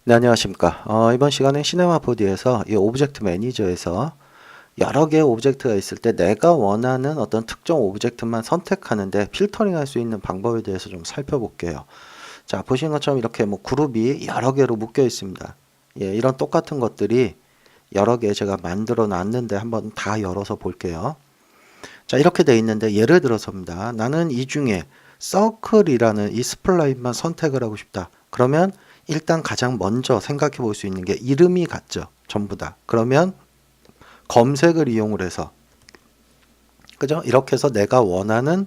네, 안녕하십니까. 이번 시간에 시네마 4D에서 이 오브젝트 매니저에서 여러 개의 오브젝트가 있을 때 내가 원하는 어떤 특정 오브젝트만 선택하는데 필터링 할 수 있는 방법에 대해서 좀 살펴볼게요. 자, 보시는 것처럼 이렇게 뭐 그룹이 여러 개로 묶여 있습니다. 예, 이런 똑같은 것들이 여러 개 제가 만들어 놨는데 한번 다 열어서 볼게요. 자, 이렇게 돼 있는데 예를 들어서입니다. 나는 이 중에 서클이라는 이 스플라인만 선택을 하고 싶다. 그러면 일단 가장 먼저 생각해 볼 수 있는 게 이름이 같죠. 전부 다. 그러면 검색을 이용을 해서 그죠? 이렇게 해서 내가 원하는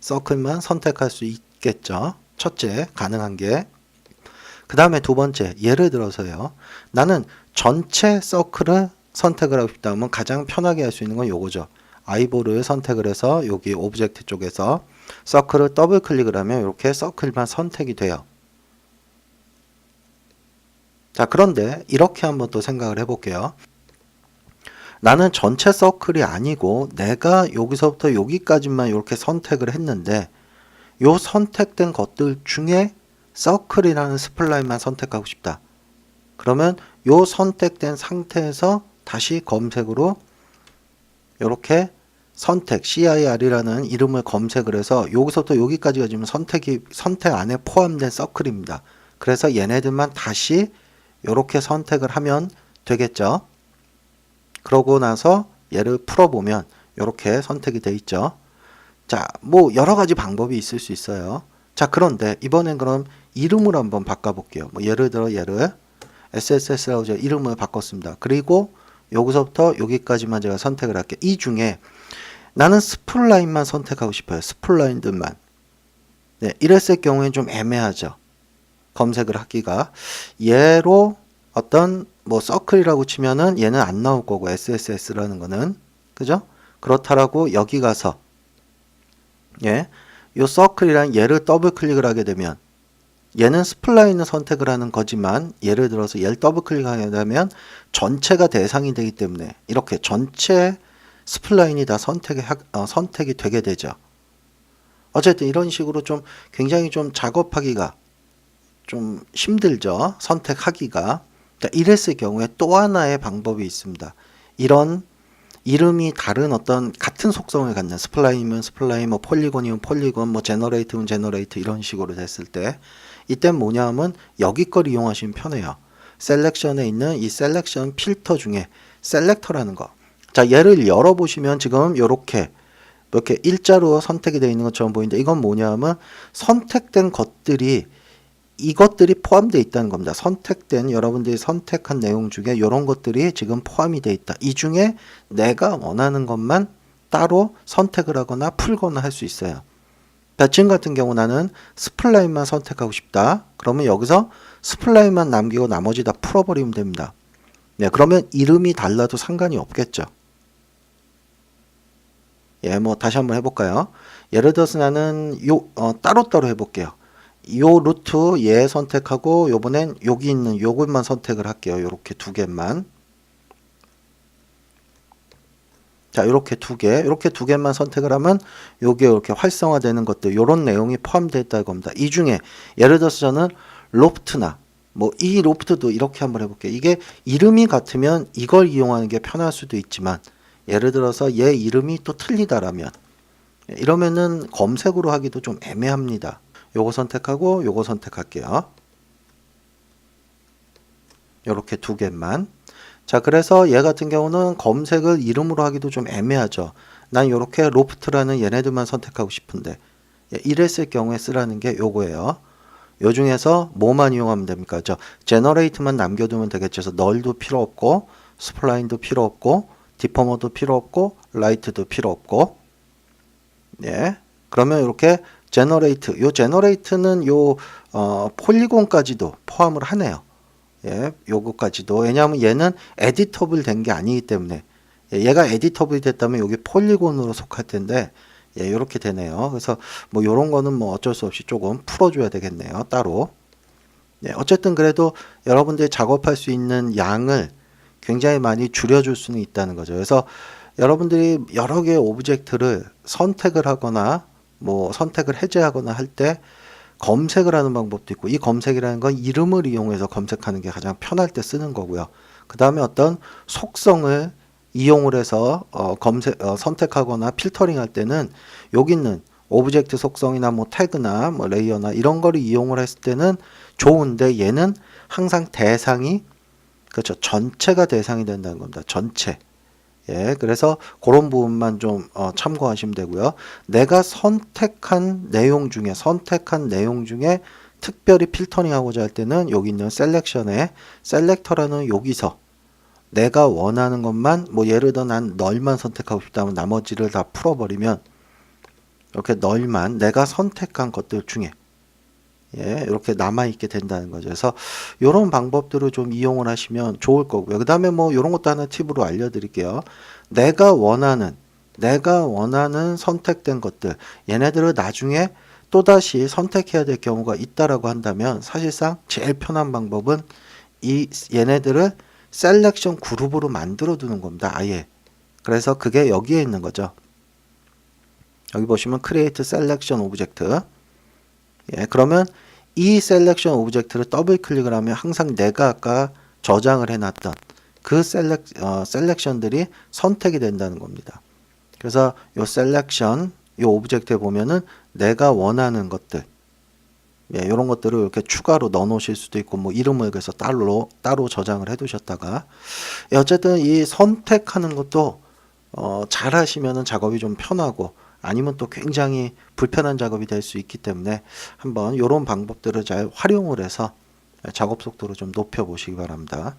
서클만 선택할 수 있겠죠. 첫째, 가능한 게. 그 다음에 두 번째, 예를 들어서요. 나는 전체 서클을 선택을 하고 싶다면 가장 편하게 할 수 있는 건 요거죠. 아이볼을 선택을 해서 여기 오브젝트 쪽에서 서클을 더블 클릭을 하면 이렇게 서클만 선택이 돼요. 자, 그런데 이렇게 한번 또 생각을 해볼게요. 나는 전체 서클이 아니고 내가 여기서부터 여기까지만 이렇게 선택을 했는데 요 선택된 것들 중에 서클이라는 스플라인만 선택하고 싶다. 그러면 요 선택된 상태에서 다시 검색으로 이렇게 선택 CIR이라는 이름을 검색을 해서 여기서부터 여기까지가 지금 선택 안에 포함된 서클입니다. 그래서 얘네들만 다시 이렇게 선택을 하면 되겠죠. 그러고 나서 얘를 풀어보면 이렇게 선택이 돼 있죠. 자, 뭐 여러 가지 방법이 있을 수 있어요. 자, 그런데 이번엔 그럼 이름을 한번 바꿔볼게요. 뭐 예를 들어 얘를 SSS라고 제가 이름을 바꿨습니다. 그리고 여기서부터 여기까지만 제가 선택을 할게요. 이 중에 나는 스플라인만 선택하고 싶어요. 스플라인들만. 네, 이랬을 경우엔 좀 애매하죠. 검색을 하기가. 얘로 어떤 뭐 서클이라고 치면은 얘는 안 나올 거고 SSS라는 거는 그죠? 그렇다라고 여기 가서 예, 요 서클이란 얘를 더블 클릭을 하게 되면 얘는 스플라인을 선택을 하는 거지만 예를 들어서 얘를 더블 클릭하게 되면 전체가 대상이 되기 때문에 이렇게 전체 스플라인이 다 선택이 되게 되죠. 어쨌든 이런 식으로 좀 굉장히 좀 작업하기가 좀 힘들죠. 선택하기가. 이랬을 경우에 또 하나의 방법이 있습니다. 이런 이름이 다른 어떤 같은 속성을 갖는 스플라인이면 스플라인, 뭐 폴리곤이면 폴리곤, 뭐 제너레이트면 제너레이트 이런 식으로 됐을 때 이땐 뭐냐 하면 여기 걸 이용하시면 편해요. 셀렉션에 있는 이 셀렉션 필터 중에 셀렉터라는 거. 자, 얘를 열어보시면 지금 이렇게 일자로 선택이 되어 있는 것처럼 보이는데 이건 뭐냐 하면 선택된 것들이 이것들이 포함되어 있다는 겁니다. 선택된 여러분들이 선택한 내용 중에 이런 것들이 지금 포함이 되어 있다. 이 중에 내가 원하는 것만 따로 선택을 하거나 풀거나 할 수 있어요. 지금 같은 경우 나는 스플라인만 선택하고 싶다. 그러면 여기서 스플라인만 남기고 나머지 다 풀어버리면 됩니다. 네, 그러면 이름이 달라도 상관이 없겠죠. 예, 뭐 다시 한번 해볼까요? 예를 들어서 나는 따로따로 해볼게요. 요 루트 얘 선택하고 요번엔 여기 있는 요것만 선택을 할게요. 요렇게 두 개만. 자, 요렇게 두 개만 선택을 하면 요게 이렇게 활성화되는 것들 요런 내용이 포함되어 있다는 겁니다. 이 중에 예를 들어서 저는 로프트나 뭐 이 로프트도 이렇게 한번 해볼게요. 이게 이름이 같으면 이걸 이용하는 게 편할 수도 있지만 예를 들어서 얘 이름이 또 틀리다라면 이러면은 검색으로 하기도 좀 애매합니다. 요거 선택하고 요거 선택할게요. 요렇게 두 개만. 자, 그래서 얘 같은 경우는 검색을 이름으로 하기도 좀 애매하죠. 난 요렇게 로프트라는 얘네들만 선택하고 싶은데 이랬을 경우에 쓰라는 게 요거예요. 요 중에서 뭐만 이용하면 됩니까? 제너레이트만 남겨두면 되겠죠. 그래서 널도 필요 없고 스플라인도 필요 없고 디포머도 필요 없고 라이트도 필요 없고 예. 그러면 이렇게 제너레이트, 요 제너레이트는 폴리곤까지도 포함을 하네요. 예, 요거까지도. 왜냐하면 얘는 에디터블 된 게 아니기 때문에 얘가 에디터블이 됐다면 여기 폴리곤으로 속할 텐데 예, 요렇게 되네요. 그래서 뭐 요런 거는 뭐 어쩔 수 없이 조금 풀어줘야 되겠네요. 따로. 예, 어쨌든 그래도 여러분들이 작업할 수 있는 양을 굉장히 많이 줄여줄 수는 있다는 거죠. 그래서 여러분들이 여러 개의 오브젝트를 선택을 하거나 뭐 선택을 해제하거나 할 때 검색을 하는 방법도 있고, 이 검색이라는 건 이름을 이용해서 검색하는 게 가장 편할 때 쓰는 거고요. 그 다음에 어떤 속성을 이용을 해서 선택하거나 필터링 할 때는 여기 있는 오브젝트 속성이나 뭐 태그나 뭐 레이어나 이런 거를 이용을 했을 때는 좋은데, 얘는 항상 대상이, 그렇죠, 전체가 대상이 된다는 겁니다. 전체. 예, 그래서 그런 부분만 좀 참고하시면 되고요. 내가 선택한 내용 중에 특별히 필터링하고자 할 때는 여기 있는 셀렉션에 셀렉터라는, 여기서 내가 원하는 것만, 뭐 예를 들어 난 널만 선택하고 싶다면 나머지를 다 풀어버리면 이렇게 널만 내가 선택한 것들 중에, 예, 이렇게 남아있게 된다는 거죠. 그래서 이런 방법들을 좀 이용을 하시면 좋을 거고요. 그 다음에 뭐 이런 것도 하나 팁으로 알려드릴게요. 내가 원하는 선택된 것들, 얘네들을 나중에 또다시 선택해야 될 경우가 있다라고 한다면, 사실상 제일 편한 방법은 얘네들을 셀렉션 그룹으로 만들어 두는 겁니다. 아예. 그래서 그게 여기에 있는 거죠. 여기 보시면 Create Selection Object. 예, 그러면 이 셀렉션 오브젝트를 더블 클릭을 하면 항상 내가 아까 저장을 해놨던 그 셀렉션들이 선택이 된다는 겁니다. 그래서 요 셀렉션, 요 오브젝트에 보면은 내가 원하는 것들, 예, 이런 것들을 이렇게 추가로 넣어 놓으실 수도 있고, 뭐 이름을 그래서 따로 저장을 해 두셨다가, 예, 어쨌든 이 선택하는 것도 잘 하시면은 작업이 좀 편하고, 아니면 또 굉장히 불편한 작업이 될 수 있기 때문에 한번 이런 방법들을 잘 활용을 해서 작업 속도를 좀 높여 보시기 바랍니다.